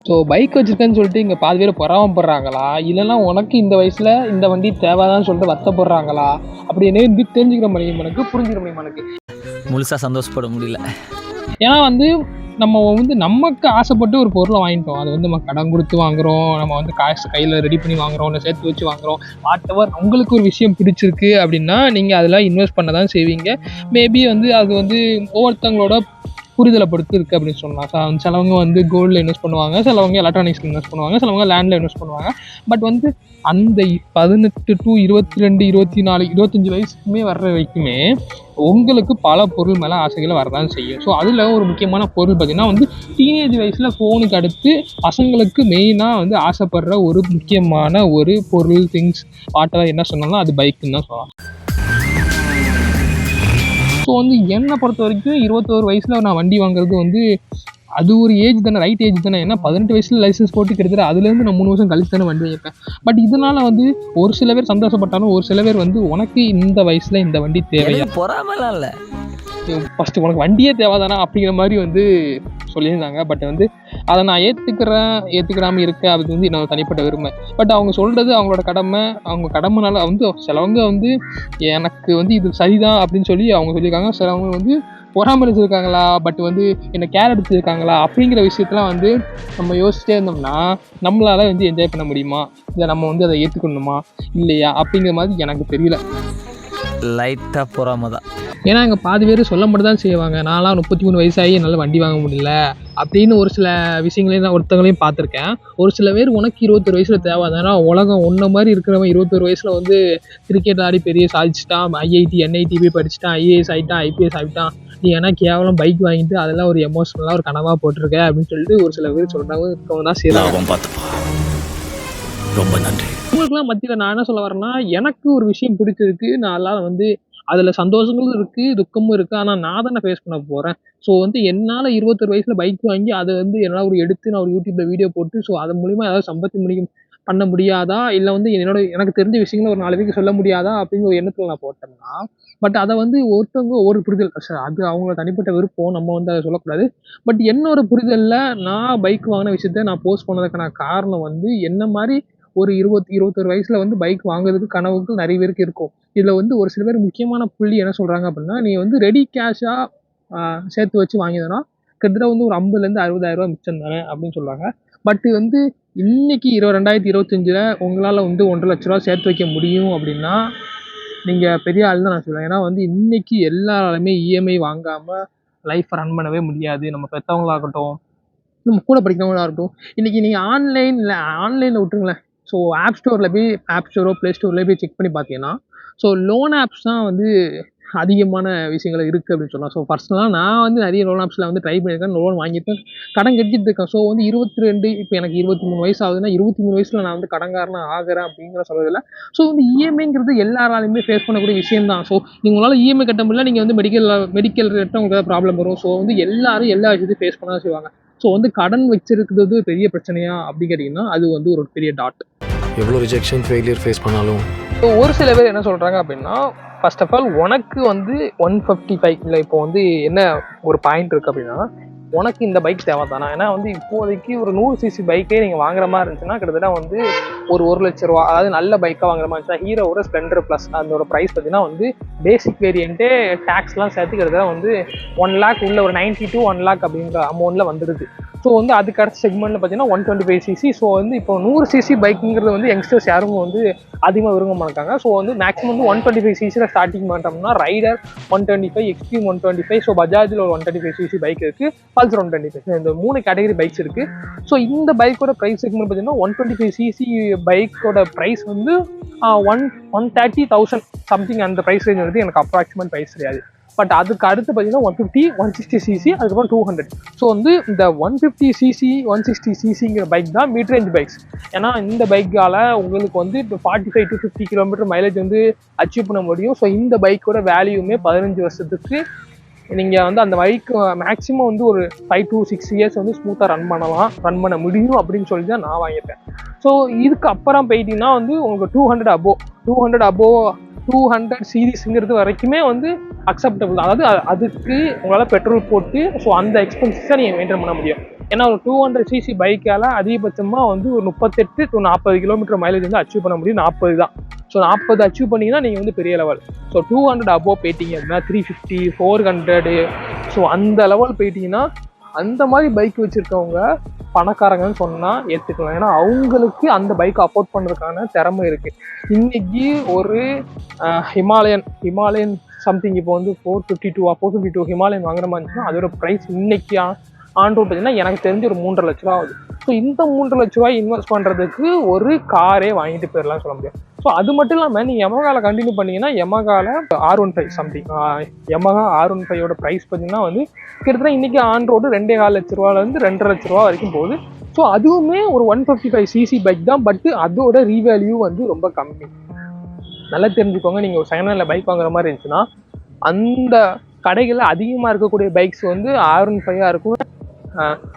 So bike வச்சுருக்கேன்னு சொல்லிட்டு இங்கே பாதி பேர் பொறாமப்படுறாங்களா, இல்லைன்னா உனக்கு இந்த வயசில் இந்த வண்டி தேவைதான்னு சொல்லிட்டு வருத்தப்படுறாங்களா அப்படின்னு தெரிஞ்சுக்கிற முடியும், எனக்கு புரிஞ்சுக்கிற முடியும். எனக்கு முழுசாக சந்தோஷப்பட முடியல. ஏன்னா நம்ம நமக்கு ஆசைப்பட்டு ஒரு பொருளை வாங்கிட்டோம். அது நம்ம கடன் கொடுத்து வாங்குகிறோம், நம்ம காசு கையில் ரெடி பண்ணி வாங்குகிறோம், இல்லை சேர்த்து வச்சு வாங்குகிறோம். வாட் எவர் உங்களுக்கு ஒரு விஷயம் பிடிச்சிருக்கு அப்படின்னா நீங்கள் அதில் இன்வெஸ்ட் பண்ண தான் செய்வீங்க. மேபி அது ஒவ்வொருத்தவங்களோட புரிதலை பொறுத்து இருக்குது அப்படின்னு சொல்லலாம். சிலவங்க கோல்டில் இன்வெஸ்ட் பண்ணுவாங்க, சிலவங்க எலக்ட்ரானிக்ஸில் இன்வெஸ்ட் பண்ணுவாங்க, சிலவங்க லேண்டில் இன்வெஸ்ட் பண்ணுவாங்க. பட் அந்த 18 to 22, 24, 25 வயசுக்குமே வர்ற வரைக்குமே உங்களுக்கு பல பொருள் மேலே ஆசைகளை வரதான் செய்யும். ஸோ அதில் ஒரு முக்கியமான பொருள் பார்த்திங்கன்னா டீனேஜ் வயசில் ஃபோனுக்கு அடுத்து பசங்களுக்கு மெயினாக ஆசைப்படுற ஒரு முக்கியமான ஒரு பொருள், திங்ஸ், வாட்டர் என்ன சொன்னாலும் அது பைக்குன்னு தான் சொல்லலாம். ஸோ என்னை பொறுத்த வரைக்கும் 21 வயசில் நான் வண்டி வாங்குறது அது ஒரு ஏஜ் தானே, ரைட் ஏஜ் தானே. ஏன்னா 18 வயசில் லைசன்ஸ் போட்டு கிட்டத்தட்ட அதுலேருந்து நான் 3 வருஷம் கழிச்சு தானே வண்டி வைப்பேன். பட் இதனால் ஒரு சில பேர் சந்தோஷப்பட்டாலும் ஒரு சில பேர் உனக்கு இந்த வயசில் இந்த வண்டி தேவையா, பொறாமலாம் இல்லை, ஃபஸ்ட்டு உனக்கு வண்டியே தேவைதானா அப்படிங்கிற மாதிரி சொல்லியிருந்தாங்க. பட் அதை நான் ஏற்றுக்கிறாமல் இருக்க அது என்னோட தனிப்பட்ட விரும்புகிறேன். பட் அவங்க சொல்கிறது அவங்களோட கடமை, அவங்க கடமைனால சிலவங்க எனக்கு இது சரிதான் அப்படின்னு சொல்லி அவங்க சொல்லியிருக்காங்க. சிலவங்க பொறாமரிச்சிருக்காங்களா, பட் என்னை கேர் எடுத்துருக்காங்களா அப்படிங்கிற விஷயத்தெலாம் நம்ம யோசிச்சிட்டே இருந்தோம்னா நம்மளால் என்ஜாய் பண்ண முடியுமா, இல்லை நம்ம அதை ஏற்றுக்கணுமா இல்லையா அப்படிங்கிற மாதிரி எனக்கு தெரியல. லைட்டாக பொறாம தான். ஏன்னா இங்கே பாதி பேர் சொல்ல மட்டும் தான் செய்வாங்க, நான்லாம் 33 வயசாகி என்னால் வண்டி வாங்க முடியல அப்படின்னு ஒரு சில விஷயங்களையும் நான் ஒருத்தங்களையும் பார்த்துருக்கேன். ஒரு சில பேர் உனக்கு 21 வயசில் தேவைதானா, உலகம் ஒன்றை மாதிரி இருக்கிறவன் 21 வயசில் கிரிக்கெட் ஆடி பெரிய சாதிச்சிட்டான், IIT NIT போய் படிச்சுட்டான், IAS ஆகிட்டான், IPS ஆகிட்டான், நீ ஏன்னா கேவலம் பைக் வாங்கிட்டு அதெல்லாம் ஒரு எமோஷனலாக ஒரு கனவாக போட்டிருக்க அப்படின்னு சொல்லிட்டு ஒரு சில பேர் சொல்கிறாங்க. இருக்கவங்க தான் செய்யலாம். ரொம்ப நன்றி. உங்களுக்குலாம் மத்தியில் நான் என்ன சொல்ல வரேன்னா, எனக்கு ஒரு விஷயம் பிடிச்சிருக்கு, நான் எல்லாம் அதில் சந்தோஷங்களும் இருக்குது, துக்கமும் இருக்குது. ஆனால் நான் தானே ஃபேஸ் பண்ண போகிறேன். ஸோ என்னால் 21 வயசில் பைக் வாங்கி அதை என்னால் எடுத்து நான் ஒரு யூடியூப்பில் வீடியோ போட்டு ஸோ அது மூலிமா ஏதாவது சம்பாதிக்க பண்ண முடியாதா, இல்லை எனக்கு தெரிஞ்ச விஷயங்களை ஒரு 4 பேருக்கு சொல்ல முடியாதா அப்படிங்கிற ஒரு எண்ணத்தில் நான் போட்டேன்னா, பட் அதை ஒருத்தவங்க ஒரு புரிதல், அது அவங்களோட தனிப்பட்ட விருப்பம், நம்ம அதை சொல்லக்கூடாது. பட் என்னோட புரிதலில் நான் பைக் வாங்கின விஷயத்த நான் போஸ்ட் பண்ணதுக்கான காரணம் என்ன மாதிரி ஒரு 21 வயசில் பைக் வாங்குறதுக்கு கனவுக்கு நிறைய பேருக்கு இருக்கும். இதில் ஒரு சில பேர் முக்கியமான புள்ளி என்ன சொல்கிறாங்க அப்படின்னா, நீ ரெடி கேஷாக சேர்த்து வச்சு வாங்கினா கிட்டத்தட்ட ஒரு 50,000 60,000 ரூபா மிச்சம் தானே அப்படின்னு சொல்கிறாங்க. பட் இன்னைக்கு 2025 உங்களால் 1.5 லட்ச ரூபா சேர்த்து வைக்க முடியும் அப்படின்னா நீங்கள் பெரிய ஆள் தான் நான் சொல்லுவேன். ஏன்னா இன்னைக்கு எல்லாராலுமே இஎம்ஐ வாங்காமல் லைஃப்பை ரன் பண்ணவே முடியாது. நம்ம பெற்றவங்களாகட்டும், நம்ம கூட படிக்கிறவங்களாக இருக்கட்டும். இன்றைக்கி நீங்கள் ஆன்லைனில் விட்டுருங்களேன். ஸோ ஆப் ஸ்டோரோ ப்ளே ஸ்டோரில் போய் செக் பண்ணி பார்த்தீங்கன்னா ஸோ லோன் ஆப்ஸ் தான் அதிகமான விஷயங்கள் இருக்குது அப்படின்னு சொல்லலாம். ஸோ பர்சனலாக நான் நிறைய லோன் ஆப்ஸில் ட்ரை பண்ணியிருக்கேன், லோன் வாங்கியிருக்கேன், கடன் கட்டிட்டு இருக்கேன். ஸோ 22, இப்போ எனக்கு 23 வயசு ஆகுதுன்னா 23 வயசில் நான் கடன்காரனா ஆகிறேன் அப்படிங்கிற சொல்கிறதில்ல. ஸோ இஎம்ஐங்கிறது எல்லாராலையுமே ஃபேஸ் பண்ணக்கூடிய விஷயம் தான். ஸோ உங்களால் இஎம்ஐ கட்ட முடியல, நீங்கள் மெடிக்கல் ரேட்டாக உங்களுக்கு ஏதாவது ப்ராப்ளம் வரும். ஸோ எல்லாரும் எல்லா விஷயத்தையும் ஃபேஸ் பண்ண தான் செய்வாங்க. ஸோ கடன் வச்சிருக்கிறது பெரிய பிரச்சனையா அப்படின்னு கேட்டிங்கன்னா அது ஒரு பெரிய டாட். எவ்வளோ ரிஜெக்ஷன் ஃபெயிலியர் ஃபேஸ் பண்ணாலும் ஸோ ஒரு சில பேர் என்ன சொல்கிறாங்க அப்படின்னா, ஃபர்ஸ்ட் ஆஃப் ஆல் உனக்கு 155 இல்லை இப்போ என்ன ஒரு பாயிண்ட் இருக்குது அப்படின்னா, உனக்கு இந்த பைக் தேவை தானா. ஏன்னா இப்போதைக்கு ஒரு 100cc பைக்கே நீங்கள் வாங்குற மாதிரி இருந்துச்சுன்னா கிட்டத்தட்ட ஒரு 1 லட்ச ரூபா, அதாவது நல்ல பைக்காக வாங்குற மாதிரி இருந்துச்சுன்னா ஹீரோவோட ஸ்ப்ளெண்டர் ப்ளஸ் அதோட ப்ரைஸ் பார்த்தீங்கன்னா பேசிக் வேரியண்ட்டே டேக்ஸ்லாம் சேர்த்து கிட்டத்தட்ட 1 lakh உள்ள ஒரு 90 to 1 lakh அப்படிங்கிற அமௌண்ட்டில் வந்துடுது. ஸோ அதுக்கு அடுத்த செக்மெண்ட்டில் பார்த்தீங்கன்னா 125cc. ஸோ இப்போ 100cc பைக்குங்கிறது யங்ஸ்டர்ஸ் யாரும் அதிகமாக விரும்ப மாட்டாங்க. ஸோ மேக்ஸிமம் 125cc ஸ்டார்டிங் பண்ணிட்டோம்னா ரைடர் 125, எக்ஸ்ட்ரீம் 125. ஸோ பஜாஜில் ஒரு 125cc பைக் இருக்குது, பல்சர் 125. இந்த 3 கேட்டகரி பைக்ஸ் இருக்குது. ஸோ இந்த பைக்கோட ப்ரைஸ் செக்மெண்ட் பார்த்தீங்கன்னா 125cc பைக்கோட ப்ரைஸ் 130,000 சம்திங் அந்த ப்ரைஸ் ரேஞ்ச் எனக்கு அப்ராக்சிமேட் ப்ரைஸ் தெரியாது. பட் அதுக்கு அடுத்து பார்த்தீங்கன்னா 150, 160cc, அதுக்கப்புறம் 200. ஸோ இந்த 150cc 160ccங்கிற பைக் தான் மிட் ரேஞ்ச் பைக்ஸ். ஏன்னா இந்த பைக்கால் உங்களுக்கு இப்போ 45 to 50 கிலோமீட்டர் மைலேஜ் அச்சீவ் பண்ண முடியும். ஸோ இந்த பைக்கோட வேல்யூமே 15 வருஷத்துக்கு நீங்கள் அந்த பைக் மேக்ஸிமம் ஒரு 5 to 6 years ஸ்மூத்தாக ரன் பண்ண முடியும் அப்படின்னு சொல்லி தான் நான் வாங்கியிருக்கேன். ஸோ இதுக்கு அப்புறம் போயிட்டீங்கன்னா உங்களுக்கு 200 above 200 சீரீஸுங்கிறது வரைக்குமே அக்செப்டபிள் தான். அதாவது அதுக்கு உங்களால் பெட்ரோல் போட்டு ஸோ அந்த எக்ஸ்பென்சஸை நீங்கள் மெயின்டைன் பண்ண முடியும். ஏன்னா ஒரு 200cc பைக்கால் அதிகபட்சமாக வந்து ஒரு 38 to 40 கிலோமீட்டர் மைலேஜ் வந்து அச்சீவ் பண்ண முடியும். 40 தான். ஸோ 40 அச்சீவ் பண்ணிங்கன்னா நீங்கள் வந்து பெரிய லெவல். ஸோ 200 அபோவ் போயிட்டீங்க அப்படின்னா 350 400 ஸோ அந்த லெவல் போயிட்டீங்கன்னா அந்த மாதிரி பைக் வச்சுருக்கவங்க பணக்காரங்கன்னு சொன்னால் ஏற்றுக்கலாம். ஏன்னா அவங்களுக்கு அந்த பைக்கை அஃபோர்ட் பண்ணுறதுக்கான திறமை இருக்குது. இன்றைக்கி ஒரு ஹிமாலயன் சம்திங் இப்போ வந்து 452 ஹிமாலயன் வாங்குற மாதிரி இருந்துச்சுன்னா அதோட ப்ரைஸ் இன்னைக்கு ஆன் ரோட் பார்த்தீங்கன்னா எனக்கு தெரிஞ்சு ஒரு 3.5 லட்ச ரூபா ஆகுது. ஸோ இந்த 3.5 லட்ச ரூபாய் இன்வெஸ்ட் பண்ணுறதுக்கு ஒரு காரே வாங்கிட்டு போயிடலாம் சொல்ல முடியும். ஸோ அது மட்டும் இல்லாமல் நீங்கள் யமகாவில் கண்டினியூ பண்ணிங்கன்னா யமகாவில் R15 something Yamaha R15 price பார்த்தீங்கன்னா வந்து கிட்டத்தட்ட இன்றைக்கி ஆன் ரோடு 2.25 லட்ச ரூபாலேருந்து 2.5 லட்ச ரூபா வரைக்கும் போகுது. ஸோ அதுவுமே ஒரு 155cc பைக் தான். பட் அதோட ரீவேல்யூ வந்து ரொம்ப கம்மி. நல்லா தெரிஞ்சுக்கோங்க. நீங்கள் ஒரு செகண்ட் ஹேண்டில் பைக் வாங்குற மாதிரி இருந்துச்சுன்னா அந்த கடைகளில் அதிகமாக இருக்கக்கூடிய பைக்ஸ் வந்து R15 இருக்கும்.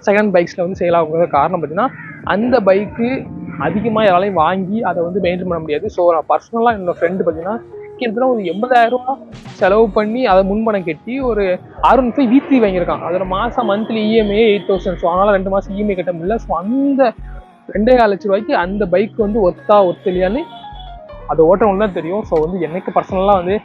செகண்ட் பைக்ஸில் வந்து சேல் ஆகுங்கிற காரணம் பார்த்தீங்கன்னா அந்த பைக்கு அதிகமாக யாராலையும் வாங்கி அதை வந்து மெயின்டைன் பண்ண முடியாது. ஸோ நான் பர்சனலாக என்னோடய ஃப்ரெண்டு பார்த்தீங்கன்னா கிட்டத்தட்ட ஒரு 80,000 ரூபா செலவு பண்ணி அதை முன்பணம் கட்டி ஒரு R15 V3 வாங்கியிருக்கான். அதோட மாதம் மந்த்லி EMI 8,000. ஸோ அதனால் 2 மாதம் EMI கட்ட முடியல. ஸோ அந்த 2.25 லட்ச ரூபாய்க்கு அந்த பைக் வந்து ஒர்த்து இல்லையான்னு அது ஓட்டவங்களுக்கு தான் தெரியும். ஸோ வந்து எனக்கு பர்சனலாக வந்து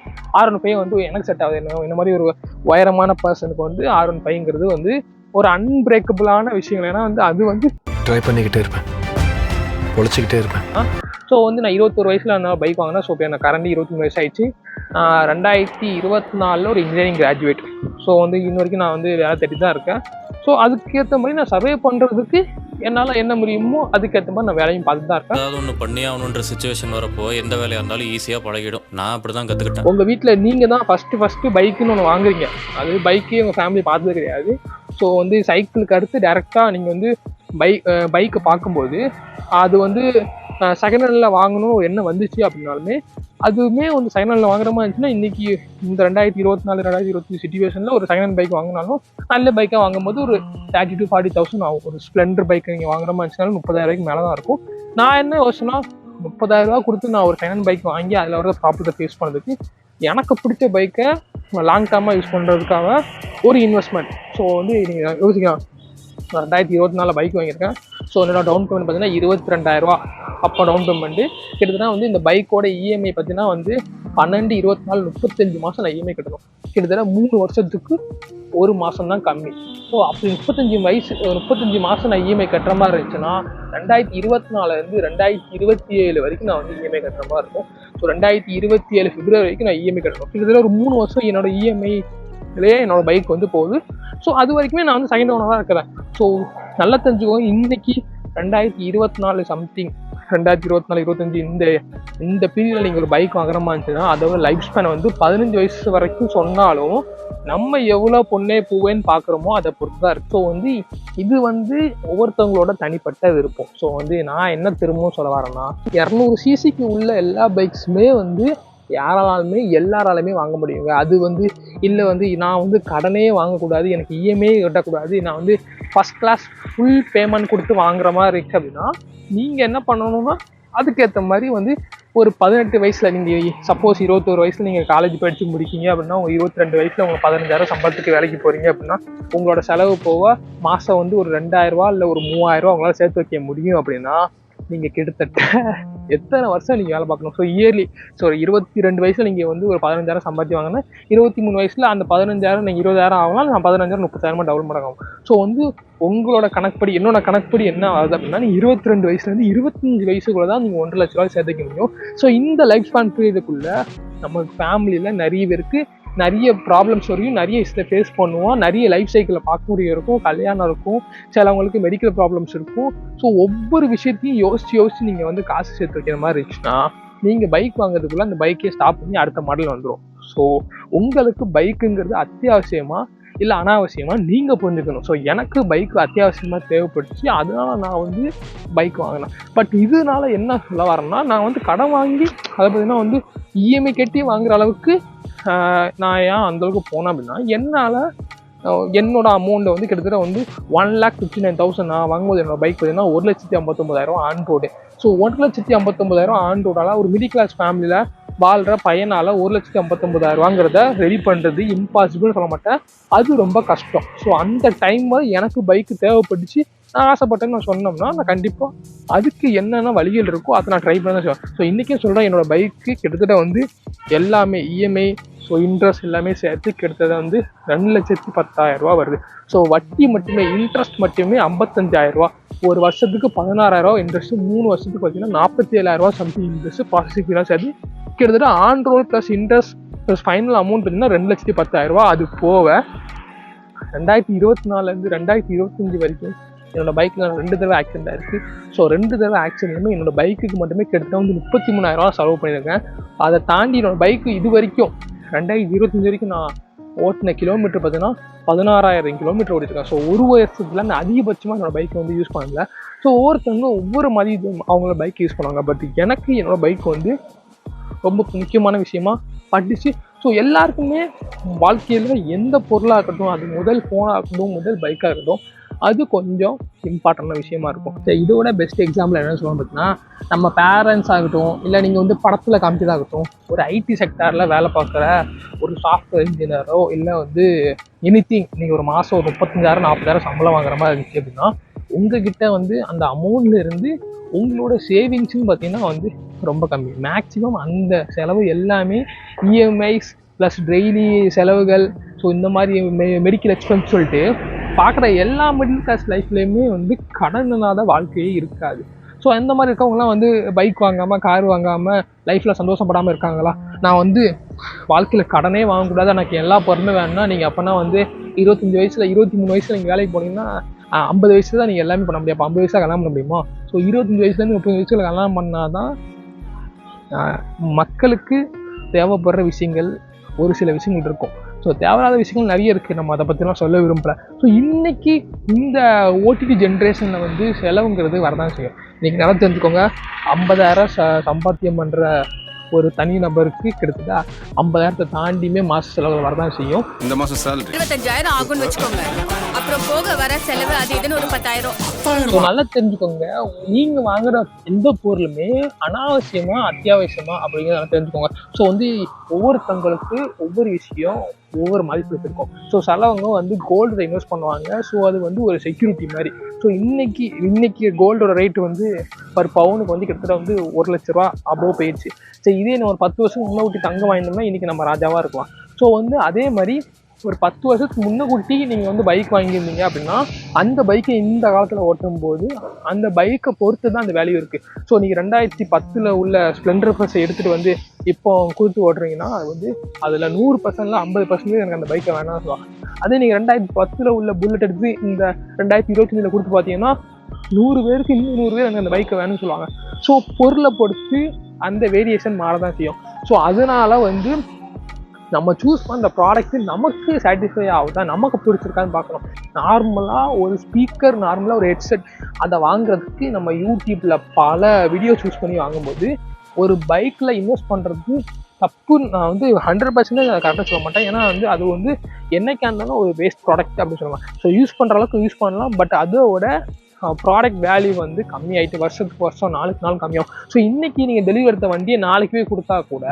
R15 வந்து எனக்கு செட் ஆகுது. இந்த மாதிரி ஒரு உயரமான பர்சனுக்கு வந்து R15ங்கிறது வந்து ஒரு அன்பிரேக்கபிளான விஷயங்கள். ஏன்னா வந்து அது வந்து ட்ரை பண்ணிக்கிட்டே இருப்பேன், பொழைச்சிக்கிட்டே இருப்பேன். ஸோ வந்து நான் 21 வயசில் நான் பைக் வாங்கினேன். ஸோ இப்போ எனக்கு கரண்ட் 23 வயசு ஆயிடுச்சு. 2024 ஒரு இன்ஜினியரிங் கிராஜுவேட். ஸோ வந்து இன்ன வரைக்கும் நான் வந்து வேலை தேடி தான் இருக்கேன். ஸோ அதுக்கேற்ற மாதிரி நான் சர்வே பண்ணுறதுக்கு என்னால் என்ன முடியுமோ அதுக்கேற்ற மாதிரி நான் வேலையும் பார்த்துட்டு தான் இருக்கேன். அதாவது ஒன்று பண்ணி ஆகணுன்ற சுச்சுவேஷன் வரப்போ எந்த வேலையாக இருந்தாலும் ஈஸியாக பழகிடும். நான் அப்படி தான் கற்றுக்கிட்டேன். உங்கள் வீட்டில் நீங்கள் தான் ஃபஸ்ட்டு பைக்குன்னு ஒன்று வாங்குறீங்க. அது பைக்கே உங்கள் ஃபேமிலி பார்த்தது கிடையாது. ஸோ வந்து சைக்கிளுக்கு அடுத்து டேரெக்டாக நீங்கள் வந்து பைக்கை பார்க்கும்போது அது வந்து செகண்ட் ஹேண்டில் வாங்கணும் என்ன வந்துச்சு அப்படின்னாலுமே அதுவுமே வந்து செகண்ட் ஹேண்டில் வாங்குற மாதிரி இருந்துச்சுன்னா இன்றைக்கி இந்த 2024 2025 சிச்சுவேஷனில் ஒரு செகண்ட் ஹேண்ட் பைக் வாங்கினாலும் நல்ல பைக்காக வாங்கும்போது ஒரு 30,000 to 40,000 ஆகும். ஒரு ஸ்ப்ளெண்டர் பைக் நீங்கள் வாங்குற மாதிரி இருந்துச்சுனாலும் 30,000 ரூபாய்க்கு மேலே தான் இருக்கும். நான் என்ன யோசனா 30,000 ரூபா கொடுத்து நான் ஒரு செகண்ட் ஹேண்ட் பைக் வாங்கி அதில் வர ப்ராப்ளத்தை ஃபேஸ் பண்ணுறதுக்கு எனக்கு பிடிச்ச பைக்கை லாங் டேர்மாக யூஸ் பண்ணுறதுக்காக ஒரு இன்வெஸ்ட்மெண்ட். ஸோ வந்து நீங்கள் யோசிக்கலாம், 2024 பைக் வாங்கியிருக்கேன். ஸோ என்னோட டவுன் பேமெண்ட் பார்த்தீங்கன்னா 22,000 ரூபா. அப்போ டவுன் பேமெண்ட்டு கிட்டத்தட்ட வந்து இந்த பைக்கோட EMI பார்த்தீங்கன்னா வந்து 12, 24, 35 மாதம் நான் EMI கட்டணும். கிட்டத்தட்ட 3 வருஷத்துக்கு ஒரு மாதம் தான் கம்மி. ஸோ அப்படி 35 மாதம் நான் EMI கட்டுற மாதிரி இருந்துச்சுன்னா 2024 2027 வரைக்கும் நான் வந்து EMI கட்டுற மாதிரி இருக்கும். ஸோ 2027 பிப்ரவரி வரைக்கும் நான் EMI கட்டணும். கிட்டத்தட்ட ஒரு 3 வருஷம் என்னோட EMIலேயே என்னோட பைக் வந்து போகுது. ஸோ அது வரைக்குமே நான் வந்து செகண்ட் ஓனராக இருக்கிறேன். ஸோ நல்லா தெரிஞ்சுக்கோங்க, இன்றைக்கி 2024 சம்திங் 2024 25 இந்த பீரியடில் நீங்கள் ஒரு பைக் வாங்குற மாதிரி இருந்துச்சுன்னா அதோட லைஃப் ஸ்பேனை வந்து 15 வயசு வரைக்கும் சொன்னாலும் நம்ம எவ்வளோ பொண்ணே பூவேன்னு பார்க்குறோமோ அதை பொறுத்து தான் இருக்குது. ஸோ வந்து இது வந்து ஒவ்வொருத்தவங்களோட தனிப்பட்ட விருப்பம். ஸோ வந்து நான் என்ன திரும்பவும் சொல்ல வரேன்னா 200cc உள்ள எல்லா பைக்ஸுமே வந்து எல்லாராலுமே வாங்க முடியுங்க. அது வந்து இல்லை வந்து நான் வந்து கடனே வாங்கக்கூடாது, எனக்கு EMI கட்டக்கூடாது, நான் வந்து ஃபஸ்ட் கிளாஸ் ஃபுல் பேமெண்ட் கொடுத்து வாங்குற மாதிரி இருக்குது அப்படின்னா நீங்கள் என்ன பண்ணணும்னா அதுக்கேற்ற மாதிரி வந்து ஒரு 18 வயசில் நீங்கள் சப்போஸ் 21 வயசில் நீங்கள் காலேஜ் படித்து முடிக்கிங்க அப்படின்னா உங்கள் 22 வயசில் உங்கள் 15,000 சம்பளத்துக்கு வேலைக்கு போகிறீங்க அப்படின்னா உங்களோட செலவு போக மாதம் வந்து ஒரு 2,000 ரூபா இல்லை ஒரு 3,000 ரூபா உங்களால் சேர்த்து வைக்க முடியும் அப்படின்னா நீங்கள் கிட்டத்தட்ட எத்தனை வருஷம் நீங்கள் வேலை பார்க்கணும். ஸோ இயர்லி 22 வயசில் நீங்கள் வந்து ஒரு 15,000 சம்பாதி வாங்கினா 23 வயசில் அந்த 15,000 நீங்கள் 20,000 ஆகலாம், நான் 15,000 30,000 டபுள் மடங்காகும். ஸோ வந்து உங்களோட கணக்குப்படி என்னோட கணக்குப்படி என்ன ஆகுது அப்படின்னா நீங்கள் 22 வயசுலேருந்து 25 வயசுக்குள்ளே தான் நீங்கள் 1,00,000 ரூபாய் சேர்த்துக்க முடியும். ஸோ இந்த லைஃப் ஸ்பேன் பீரியடுக்குள்ளே நம்ம ஃபேமிலியில் நிறைய பேருக்கு நிறைய ப்ராப்ளம்ஸ் வரையும் நிறைய விஷயத்தை ஃபேஸ் பண்ணுவோம். நிறைய லைஃப் சைக்கிளில் பார்க்க முடியும் இருக்கும், கல்யாணம் இருக்கும், சிலவங்களுக்கு மெடிக்கல் ப்ராப்ளம்ஸ் இருக்கும். ஸோ ஒவ்வொரு விஷயத்தையும் யோசித்து நீங்கள் வந்து காசு சேர்த்து வைக்கிற மாதிரி இருந்துச்சுன்னா நீங்கள் பைக் வாங்குறதுக்குள்ளே அந்த பைக்கே ஸ்டாப் பண்ணி அடுத்த மாடல் வந்துடும். ஸோ உங்களுக்கு பைக்குங்கிறது அத்தியாவசியமாக இல்லை அனாவசியமாக நீங்கள் புரிஞ்சுக்கணும். ஸோ எனக்கு பைக் அத்தியாவசியமாக தேவைப்பட்டுச்சு, அதனால நான் வந்து பைக் வாங்கினேன். பட் இதனால என்ன சொல்ல வரேன்னா நான் வந்து கடன் வாங்கி அதை பார்த்தீங்கன்னா வந்து EMI கட்டி வாங்குற அளவுக்கு நான் ஏன் அந்தளவுக்கு போனேன் அப்படின்னா என்னால் என்னோட அமௌண்ட்டை வந்து கிட்டத்தட்ட வந்து 1,59,000 நான் வாங்கும்போது என்னோட பைக் பார்த்தீங்கன்னா 1,59,000 ஆன் ரோடு. ஸோ 1,59,000 ஆன் ரோடால் ஒரு மிடில் கிளாஸ் ஃபேமிலியில் வாழ்கிற பையனால் 1,59,000 ரெடி பண்ணுறது இம்பாசிபிள்னு சொல்ல மாட்டேன், அது ரொம்ப கஷ்டம். ஸோ அந்த டைமில் எனக்கு பைக்கு தேவைப்பட்டுச்சு, நான் ஆசைப்பட்டேன்னு நான் சொன்னோம்னா நான் கண்டிப்பாக அதுக்கு என்னென்ன வழிகள் இருக்கோ அதை நான் ட்ரை பண்ண தான் செய்வேன். ஸோ இன்றைக்கும் சொல்கிறேன், என்னோடய பைக்கு கிட்டத்தட்ட வந்து எல்லாமே இஎம்ஐ, ஸோ இன்ட்ரெஸ்ட் எல்லாமே சேர்த்து கிட்டத்தட்ட வந்து 2,10,000 வருது. ஸோ வட்டி மட்டுமே, இன்ட்ரெஸ்ட் மட்டுமே 55,000, ஒரு வருஷத்துக்கு 16,000 இன்ட்ரெஸ்ட்டு, 3 வருஷத்துக்கு பார்த்தீங்கன்னா 47,000 சம்திங் இன்ட்ரெஸ்ட்டு, ப்ராசஸிங்லாம் சேர்த்து கிட்டத்தட்ட on roll plus interest plus final amount பார்த்தீங்கன்னா 2,10,000. அது போக 2024 2025 வரைக்கும் என்னோடய பைக்கில் 2 தடவை ஆக்சிடென்ட் ஆயிருக்கு. ஸோ 2 தடவை ஆக்சிடென்ட்லுமே என்னோடய பைக்குக்கு மட்டுமே கிட்டத்தட்ட வந்து 33,000 செலவு பண்ணியிருக்கேன். அதை தாண்டி என்னோடய பைக்கு இது வரைக்கும் 2025 வரைக்கும் நான் ஓட்டின கிலோமீட்டர் பார்த்தீங்கன்னா 16,000 கிலோமீட்டர் ஓடிருக்கேன். ஸோ ஒரு வருஷத்துல நான் அதிகபட்சமாக என்னோடய பைக்கை வந்து யூஸ் பண்ணல. ஸோ ஒவ்வொருத்தவங்க ஒவ்வொரு மாதிரி அவங்களோட பைக் யூஸ் பண்ணுவாங்க. பட் எனக்கு என்னோடய பைக் வந்து ரொம்ப முக்கியமான விஷயமா பட்டுச்சு. ஸோ எல்லாருக்குமே வாழ்க்கையில் எந்த பொருளாக இருக்கட்டும், அது முதல் ஃபோனாக இருக்கட்டும், முதல் பைக்காக இருக்கட்டும், அது கொஞ்சம் இம்பார்ட்டண்டான விஷயமா இருக்கும். இதோட பெஸ்ட் எக்ஸாம்பிள் என்ன சொல்லணும் பார்த்தீங்கன்னா, நம்ம பேரண்ட்ஸ் ஆகட்டும், இல்லை நீங்கள் வந்து படத்தில் காமிச்சதாகட்டும், ஒரு ஐடி செக்டாரில் வேலை பார்க்குற ஒரு சாஃப்ட்வேர் இன்ஜினியரோ, இல்லை வந்து எனிதிங் நீங்கள் ஒரு மாதம் ஒரு 35,000 40,000 சம்பளம் வாங்குற மாதிரி இருந்துச்சு அப்படின்னா, உங்ககிட்ட வந்து அந்த அமௌண்ட்ல இருந்து உங்களோட சேவிங்ஸும் பார்த்தீங்கன்னா வந்து ரொம்ப கம்மி. மேக்ஸிமம் அந்த செலவு எல்லாமே இஎம்ஐஸ் ப்ளஸ் டெய்லி செலவுகள், ஸோ இந்த மாதிரி மெடிக்கல் எக்ஸ்பென்ஸ் சொல்லிட்டு பார்க்குற எல்லா மிடில் கிளாஸ் லைஃப்லேயுமே வந்து கடன் இல்லாத வாழ்க்கையே இருக்காது. ஸோ அந்த மாதிரி இருக்கவங்கலாம் வந்து பைக் வாங்காமல், கார் வாங்காமல் லைஃப்பில் சந்தோஷப்படாமல் இருக்காங்களா? நான் வந்து வாழ்க்கையில் கடனே வாங்கக்கூடாது, எனக்கு எல்லா பொருளுமே வேணும்னா, நீங்கள் அப்போனா வந்து 25 வயசில் 23 வயசில் நீங்கள் வேலைக்கு போனீங்கன்னா 50 வயசுல தான் நீங்கள் எல்லாமே பண்ண முடியும். அப்போ 50 வயசாக கல்யாணம் பண்ண முடியுமா? ஸோ 25 வயசுலேருந்து 30 வயசுல கல்யாணம் பண்ணால் தான் மக்களுக்கு தேவைப்படுற விஷயங்கள் ஒரு சில விஷயங்கள் இருக்கும். ஸோ தேவையில்லாத விஷயங்கள் நிறைய இருக்குது, நம்ம அதை பற்றிலாம் சொல்ல விரும்பல. ஸோ இன்றைக்கி இந்த ஓடிடி ஜென்ரேஷனில் வந்து செலவுங்கிறது வரதான் செய்யும். இன்றைக்கி நல்லா தெரிஞ்சுக்கோங்க, 50,000 சம்பாத்தியம் பண்ணுற ஒரு தனி நபருக்கு கிட்டத்தட்ட 50,000 தாண்டியுமே மாச செலவு வரதான் செய்யும். இந்த மாசம் salary 25,000 ஆகும்னு வச்சுக்கோங்க. அப்புறம் போக வர செலவு அது இதுன்னு ஒரு 10,000. நல்லா தெரிஞ்சுக்கோங்க, நீங்க வாங்குற எந்த பொருளுமே அனாவசியமா அத்தியாவசியமா அப்படிங்கிறத தெரிஞ்சுக்கோங்க. ஸோ வந்து ஒவ்வொருத்தங்களுக்கு ஒவ்வொரு விஷயம் ஒவ்வொரு மதிப்பு இருக்கும். ஸோ சிலவங்க வந்து கோல்டில் இன்வெஸ்ட் பண்ணுவாங்க. ஸோ அது வந்து ஒரு செக்யூரிட்டி மாதிரி. ஸோ இன்னைக்கு கோல்டோட ரேட்டு வந்து பர் பவுனுக்கு வந்து கிட்டத்தட்ட வந்து 1,00,000 ரூபா அபோவ் போயிடுச்சு. சரி, இதே நம்ம ஒரு 10 வருஷம் முன்னூட்டி தங்கம் வாங்கினோம்னா இன்றைக்கி நம்ம ராஜாவாக இருக்கலாம். ஸோ வந்து அதே மாதிரி ஒரு 10 வருஷத்துக்கு முன்னக்கூட்டி நீங்கள் வந்து பைக் வாங்கியிருந்தீங்க அப்படின்னா அந்த பைக்கை இந்த காலத்தில் ஓட்டும் போது அந்த பைக்கை பொறுத்து தான் அந்த வேல்யூ இருக்குது. ஸோ நீங்கள் 2010 உள்ள ஸ்ப்ளெண்டர் ப்ளஸை எடுத்துகிட்டு வந்து இப்போ கொடுத்து ஓட்டுறீங்கன்னா அது வந்து அதில் 100%ல 50% எனக்கு அந்த பைக்கை வேணாம்னு சொல்லுவாங்க. அதே நீங்கள் 2010 உள்ள புல்லட் எடுத்து இந்த 2025 கொடுத்து பார்த்தீங்கன்னா 100 பேருக்கு இன்னும் 100 பேர் எனக்கு அந்த பைக்கை வேணும்னு சொல்லுவாங்க. ஸோ பொருளை பொறுத்து அந்த வேரியேஷன் மாறதான் செய்யும். ஸோ அதனால வந்து நம்ம சூஸ் பண்ணுற ப்ராடக்ட்டு நமக்கு சாட்டிஸ்ஃபை ஆகுதா, நமக்கு பிடிச்சிருக்கான்னு பார்க்கணும். நார்மலாக ஒரு ஸ்பீக்கர், நார்மலாக ஒரு ஹெட்செட் அதை வாங்குறதுக்கு நம்ம யூடியூப்பில் பல வீடியோ சூஸ் பண்ணி வாங்கும்போது ஒரு பைக்கில் இன்வெஸ்ட் பண்ணுறது தப்புன்னு நான் வந்து 100% கரெக்டாக சொல்ல மாட்டேன். ஏன்னா வந்து அது வந்து என்னைக்கா இருந்தாலும் ஒரு வேஸ்ட் ப்ராடக்ட் அப்படின்னு சொல்லுவாங்க. ஸோ யூஸ் பண்ணுற அளவுக்கு யூஸ் பண்ணலாம், பட் அதோட ப்ராடக்ட் வேல்யூ வந்து கம்மியாயிட்டு வருஷத்துக்கு வருஷம் நாளுக்கு நாள் கம்மியாகும். ஸோ இன்றைக்கி நீங்கள் டெலிவரி எடுத்த வண்டியை நாளைக்கு கொடுத்தா கூட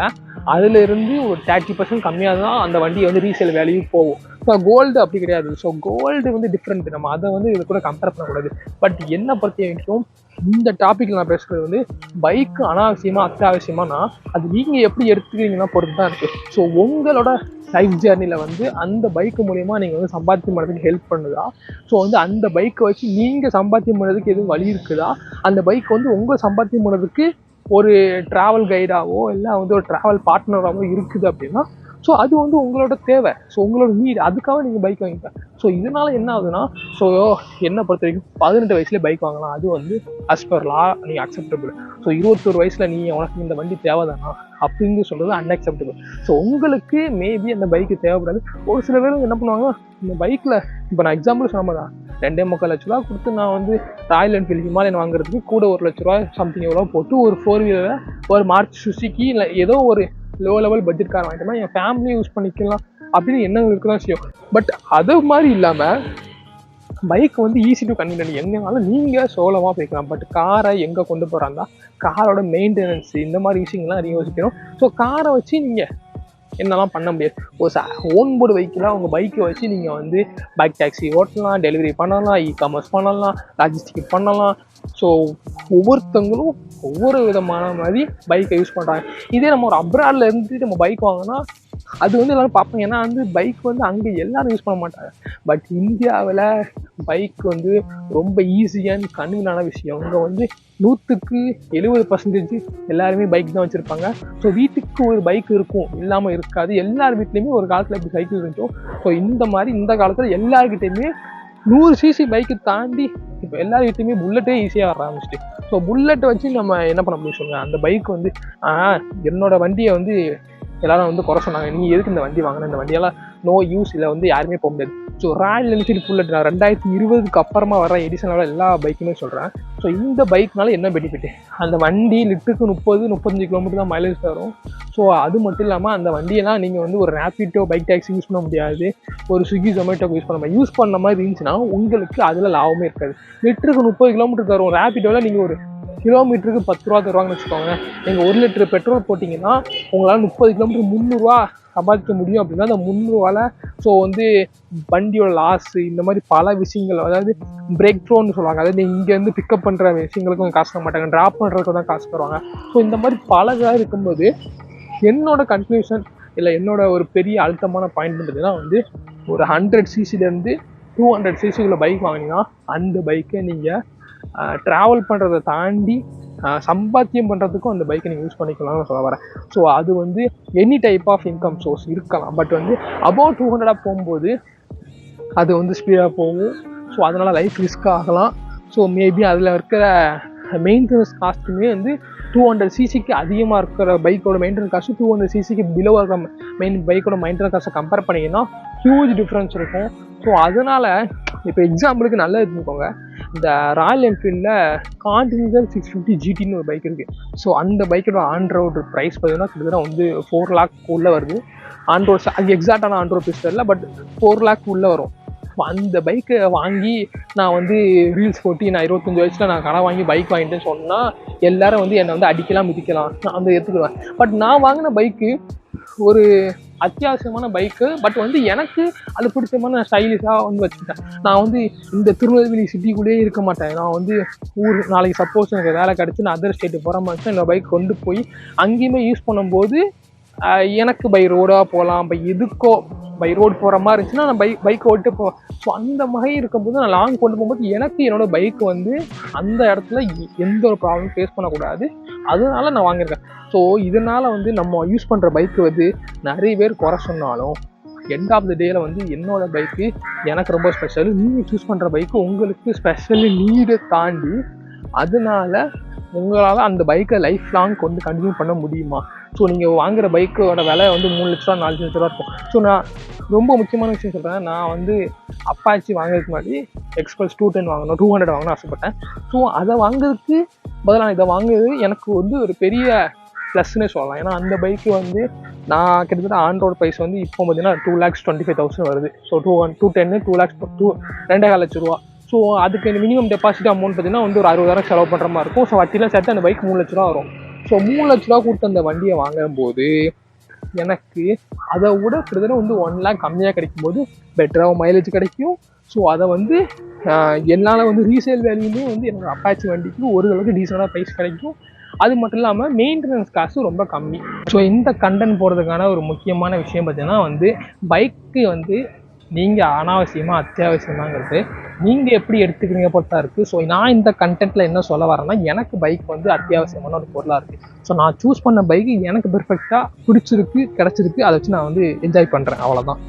அதிலிருந்து ஒரு 30% கம்மியாக தான் அந்த வண்டியை வந்து ரீசேல் வேல்யூ போகும். ஸோ கோல்டு அப்படி கிடையாது. ஸோ கோல்டு வந்து டிஃப்ரெண்ட், நம்ம அதை வந்து இது கூட கம்பேர் பண்ணக்கூடாது. பட் என்ன பொறுத்த வரைக்கும் இந்த டாப்பிக்கில் நான் பேசுகிறது வந்து பைக்கு அனாவசியமாக அத்தியாவசியமானா அது நீங்கள் எப்படி எடுத்துக்கிறீங்கன்னா பொறுத்து தான் இருக்குது. ஸோ உங்களோட லைஃப் ஜேர்னியில் வந்து அந்த பைக்கு மூலயமா நீங்கள் வந்து சம்பாத்தியம் பண்ணுறதுக்கு ஹெல்ப் பண்ணுதா? ஸோ வந்து அந்த பைக்கை வச்சு நீங்கள் சம்பாத்தியம் பண்ணுறதுக்கு எதுவும் வழி இருக்குதா? அந்த பைக் வந்து உங்கள் சம்பாத்தியம் பண்ணுறதுக்கு ஒரு ட்ராவல் கைடாவோ இல்லை வந்து ஒரு ட்ராவல் பார்ட்னராகவோ இருக்குது அப்படின்னா ஸோ அது வந்து உங்களோட தேவை. ஸோ உங்களோட நீட், அதுக்காக நீங்கள் பைக் வாங்கிப்பேன். ஸோ இதனால் என்ன ஆகுதுன்னா, ஸோ என்னை பொறுத்த வரைக்கும் 18 வயசுலேயே பைக் வாங்கலாம், அது வந்து அஸ் பர் லா நீங்கள் அக்செப்டபிள். ஸோ 21 வயசில் நீ உனக்கு இந்த வண்டி தேவைதானா அப்படின்னு சொல்கிறது அன்அக்செப்டபிள். ஸோ உங்களுக்கு மேபி அந்த பைக்கு தேவைப்படாது. ஒரு சில பேர் என்ன பண்ணுவாங்க, இந்த பைக்கில் இப்போ நான் எக்ஸாம்பிள் சொன்ன தான் 2.25 லட்ச ரூபா கொடுத்து நான் வந்து ராயல் என்ஃபீல்டு ஹிமாலயன் வாங்குறதுக்கு கூட 1 லட்ச ரூபா சம்திங் எவ்வளோ போட்டு ஒரு 4 வீலரை ஒரு மார்ச் சுசுக்கி இல்லை ஏதோ ஒரு லோ லெவல் பட்ஜெட் கார் வாங்கிட்டோம்னா என் ஃபேமிலியை யூஸ் பண்ணிக்கலாம் அப்படின்னு எண்ணங்கள் இருக்க தான் செய்யும். பட் அது மாதிரி இல்லாமல் பைக் வந்து ஈஸி டு கன்வீனியன்ட், எங்கேனாலும் நீங்கள் சோலமாக போய்க்கலாம். பட் காரை எங்கே கொண்டு போகிறாந்தா காரோட மெயின்டெனன்ஸ் இந்த மாதிரி விஷயங்கள்லாம் நீங்கள் யோசிக்கணும். ஸோ காரை வச்சு நீங்கள் என்னெல்லாம் பண்ண முடியாது. ஒரு ஓன் போர்டு வெஹிக்கிளாக உங்கள் பைக்கை வச்சு நீங்கள் வந்து பைக் டாக்ஸி ஓட்டலாம், டெலிவரி பண்ணலாம், காமர்ஸ் பண்ணலாம், லாஜிஸ்டிக் பண்ணலாம். ஸோ ஒவ்வொருத்தவங்களும் ஒவ்வொரு விதமான மாதிரி பைக்கை யூஸ் பண்ணுறாங்க. இதே நம்ம ஒரு அப்ராடில் இருந்து நம்ம பைக் வாங்கினா அது வந்து எல்லோரும் பார்ப்பாங்க. ஏன்னா வந்து பைக் வந்து அங்கே எல்லோரும் யூஸ் பண்ண மாட்டாங்க. பட் இந்தியாவில் பைக் வந்து ரொம்ப ஈஸியான கன்வீனியன்டான விஷயம். இங்கே வந்து 100% எல்லாருமே பைக் தான் வச்சுருப்பாங்க. ஸோ வீட்டுக்கு ஒரு பைக் இருக்கும், இல்லாமல் இருக்காது. எல்லார் வீட்லேயுமே ஒரு காலத்தில் இப்படி சைக்கிள் இருந்துச்சோ, ஸோ இந்த மாதிரி இந்த காலத்தில் எல்லாருக்கிட்டையுமே 100cc பைக்கு தாண்டி இப்போ எல்லார் வீட்லேயுமே புல்லட்டே ஈஸியாக வர ஆரம்பிச்சிட்டு. ஸோ புல்லட்டை வச்சு நம்ம என்ன பண்ண முடியும் சொல்லுங்கள். அந்த பைக் வந்து என்னோடய வண்டியை வந்து எல்லாரும் வந்து குறை சொன்னாங்க, நீ எதுக்கு இந்த வண்டி வாங்கின, இந்த வண்டியெல்லாம் நோ யூஸ், இல்லை வந்து யாருமே போக முடியாது. ஸோ ராயல் என்ஃபீல்டு புல்லட் நான் 2020 அப்புறமா வர எடிஷனோட எல்லா பைக்குமே சொல்கிறேன். ஸோ இந்த பைக்னால என்ன பெனிஃபிட்டு, அந்த வண்டி லிட்டருக்கு 30-35 கிலோமீட்டர் தான் மைலேஜ் தரும். ஸோ அது மட்டும் இல்லாமல் அந்த வண்டியெல்லாம் நீங்கள் வந்து ஒரு ரேப்பிடோ பைக் டாக்ஸி யூஸ் பண்ண முடியாது, ஒரு ஸ்விக்கி ஜொமேட்டோக்கு யூஸ் பண்ண மாதிரி இருந்துச்சுன்னா உங்களுக்கு அதில் லாபமே இருக்காது. லிட்டருக்கு 30 கிலோமீட்டர் தரும். ரேப்பிடோவில் நீங்கள் ஒரு கிலோமீட்டருக்கு 10 ரூபா தருவாங்கன்னு வச்சுக்கோங்க. நீங்கள் 1 லிட்டர் பெட்ரோல் போட்டிங்கன்னா உங்களால் 30 கிலோமீட்டர் 300 ரூபா சம்பாதிக்க முடியும். அப்படின்னா அந்த 300 ரூபாவில் ஸோ வந்து வண்டியோட லாஸு இந்த மாதிரி பல விஷயங்கள், அதாவது பிரேக் த்ரோன்னு சொல்லுவாங்க, அதாவது இங்கேருந்து பிக்கப் பண்ணுற விஷயங்களுக்கும் காசு தர மாட்டாங்க, ட்ராப் பண்ணுறதுக்கு தான் காசு தருவாங்க. ஸோ இந்த மாதிரி பல இதாக இருக்கும்போது என்னோட கன்க்ளூஷன் இல்லை என்னோட ஒரு பெரிய அழுத்தமான பாயிண்ட் பண்ணுறதுனா வந்து ஒரு 100cc 200cc பைக் வாங்கினீங்கன்னா அந்த பைக்கை நீங்கள் ட்ராவல் பண்ணுறதை தாண்டி சம்பாத்தியம் பண்ணுறதுக்கும் அந்த பைக்கை நீங்கள் யூஸ் பண்ணிக்கலாம்னு சொல்ல வரேன். ஸோ அது வந்து any type of income source இருக்கலாம். பட் வந்து அபவுட் 200 போகும்போது அது வந்து ஸ்பீடாக போகும். ஸோ அதனால் லைஃப் ரிஸ்க் ஆகலாம். ஸோ மேபி அதில் இருக்கிற மெயின்டெனன்ஸ் காஸ்ட்டுமே வந்து 200cc அதிகமாக இருக்கிற பைக்கோட மெயின்டெனன்ஸ் காஸ்ட்டு 200cc பிலோ இருக்கிற பைக்கோட மெயின்டெனன்ஸ் காஸ்ட்டை கம்பேர் பண்ணிங்கன்னா ஹியூஜ் டிஃப்ரென்ஸ் இருக்கும். ஸோ அதனால் இப்போ எக்ஸாம்பிளுக்கு நல்லா எடுத்துக்கோங்க, இந்த ராயல் என்ஃபீல்டில் கான்டினென்டல் 650 GTன்னு ஒரு பைக் இருக்குது. ஸோ அந்த பைக்கோட ஆன் ரோடு ப்ரைஸ் பார்த்தீங்கன்னா கிட்டத்தட்ட வந்து 4 lakh உள்ளே வருது. ஆன் ரோட் அது எக்ஸாக்டான ஆன் ரோட் பிஸ்டர் இல்லை, பட் 4 lakh உள்ளே வரும். அந்த பைக்கை வாங்கி நான் வந்து ரீல்ஸ் போட்டு நான் 25 வயசில் நான் கடை வாங்கி பைக் வாங்கிட்டேன்னு சொன்னால் எல்லோரும் வந்து என்னை வந்து அடிக்கலாம் மிதிக்கலாம், நான் வந்து எடுத்துக்குவேன். பட் நான் வாங்கின பைக்கு ஒரு அத்தியாவசியமான பைக்கு. பட் வந்து எனக்கு அது பிடிச்சமான ஸ்டைலிஷாக வந்து வச்சுக்கிட்டேன். நான் வந்து இந்த திருநெல்வேலி சிட்டிக்குள்ளேயே இருக்க மாட்டேன். நான் வந்து நாளைக்கு சப்போஸ் எனக்கு வேலை கிடச்சி நான் அதர் ஸ்டேட்டு போகிற மாதிரி என்னோடய பைக் கொண்டு போய் அங்கேயுமே யூஸ் பண்ணும்போது எனக்கு பை ரோடாக போகலாம், பை எதுக்கோ பை ரோடு போகிற மாதிரி இருந்துச்சுன்னா நான் பைக் ஓட்டு போவேன். ஸோ அந்த மாதிரி இருக்கும்போது நான் லாங் கொண்டு போகும்போது எனக்கு என்னோடய பைக் வந்து அந்த இடத்துல எந்த ஒரு ப்ராப்ளம் ஃபேஸ் பண்ணக்கூடாது, அதனால நான் வாங்கியிருக்கேன். ஸோ இதனால் வந்து நம்ம யூஸ் பண்ணுற பைக்கு வந்து நிறைய பேர் குறை சொன்னாலும் எண்ட் ஆஃப் த டேயில் வந்து என்னோடய பைக்கு எனக்கு ரொம்ப ஸ்பெஷல். நீங்கள் சூஸ் பண்ணுற பைக்கு உங்களுக்கு ஸ்பெஷல் நீடை தாண்டி அதனால் உங்களால் அந்த பைக்கை லைஃப் லாங் கொண்டு கண்டினியூ பண்ண முடியுமா? ஸோ நீங்கள் வாங்குகிற பைக்கோட விலை வந்து 3 லட்ச ரூபா 4 லட்ச ரூபா இருக்கும். ஸோ நான் ரொம்ப முக்கியமான விஷயம் சொல்கிறேன், நான் வந்து அப்பாச்சி வாங்குறதுக்கு முன்னாடி எக்ஸ்பல்ஸ் 210 வாங்கணும், 200 வாங்கணும்னு ஆசைப்பட்டேன். ஸோ அதை வாங்குறதுக்கு பதிலாக இதை வாங்குறது எனக்கு வந்து ஒரு பெரிய ப்ளஸ்ன்னே சொல்லலாம். ஏன்னா அந்த பைக்கு வந்து நான் கிட்டத்தட்ட ஆன் ரோடு ப்ரைஸ் வந்து இப்போ பார்த்தீங்கன்னா 2,25,000 வருது. ஸோ 210 2 lakhs 2.25 லட்ச ரூபா. ஸோ அதுக்கு மினிமம் டெபாசிட் அமௌண்ட் பார்த்தீங்கன்னா வந்து ஒரு 60,000 செலவு பண்ணுற மாதிரி இருக்கும். ஸோ வட்டிலாம் சேர்த்து அந்த பைக் 3 லட்ச ரூபா வரும். ஸோ 3 லட்ச ரூபா கொடுத்து அந்த வண்டியை வாங்கும்போது எனக்கு அதை விட கிட்டத்தட்ட வந்து 1 lakh கம்மியாக கிடைக்கும்போது பெட்டராக மைலேஜ் கிடைக்கும். ஸோ அதை வந்து என்னால் வந்து ரீசேல் வேல்யூமே வந்து என்னோடய அப்பாச்சி வண்டிக்கு ஓரளவுக்கு டீசெண்டாக ப்ரைஸ் கிடைக்கும். அது மட்டும் இல்லாமல் மெயின்டெனன்ஸ் காசு ரொம்ப கம்மி. ஸோ இந்த கண்டென்ட் போகிறதுக்கான ஒரு முக்கியமான விஷயம் பார்த்தீங்கன்னா வந்து பைக்கு வந்து நீங்கள் அனாவசியமாக அத்தியாவசியமாங்கிறது நீங்கள் எப்படி எடுத்துக்கிறீங்க பொறுத்தா இருக்குது. ஸோ நான் இந்த கண்டென்ட்டில் என்ன சொல்ல வரேன்னா எனக்கு பைக் வந்து அத்தியாவசியமான ஒரு பொருளாக இருக்குது. ஸோ நான் சூஸ் பண்ண பைக்கு எனக்கு பெர்ஃபெக்டாக பிடிச்சிருக்கு, கிடச்சிருக்கு, அதை வச்சு நான் வந்து என்ஜாய் பண்ணுறேன், அவ்வளோதான்.